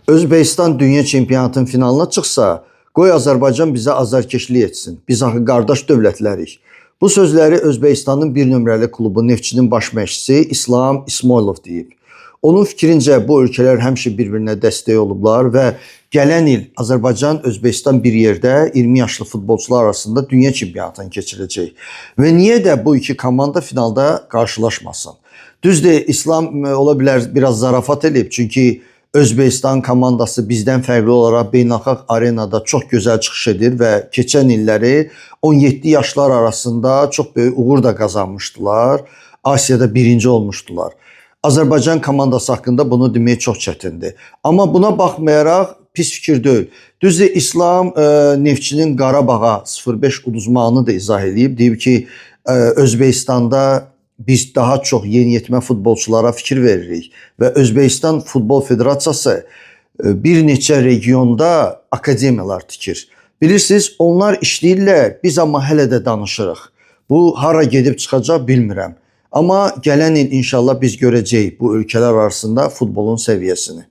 Özbekistan dünya çempionatının finalına çıxsa, qoy Azərbaycan bizə azarkeşlik etsin. Biz axı qardaş dövlətlərik. Bu sözləri Özbekistanın bir nömrəli klubu Neftçinin baş məşqçisi İslam İsmailov deyib. Onun fikrincə bu ölkələr həmişə bir-birinə dəstək olublar və gələn il Azərbaycan, Özbekistan bir yerdə 20 yaşlı futbolçular arasında dünya çempionatını keçirəcək. Və niyə də bu iki komanda finalda qarşılaşmasın? Düzdür, İslam ola bilər biraz zarafat edib, çünki Özbekistan komandası bizdən fərqli olaraq beynəlxalq arenada çox gözəl çıxış edir və keçən illəri 17 yaşlar arasında çox böyük uğur da qazanmışdılar. Asiyada birinci olmuşdular. Azərbaycan komandası haqqında bunu demək çox çətindir. Amma buna baxmayaraq pis fikir deyil. Düzdür, İslam Neftçinin Qarabağa 0-5 uduzmağını da izah edib. Deyib ki, Özbekistanda biz daha çox yeniyetmə futbolçulara fikir veririk və Özbekistan Futbol Federasiyası bir neçə regionda akademiyalar tikir. Bilirsiniz, onlar işləyirlər, biz amma hələ də danışırıq. Bu hara gedib çıxacaq bilmirəm. Amma gələn il inşallah biz görəcəyik bu ölkələr arasında futbolun səviyyəsini.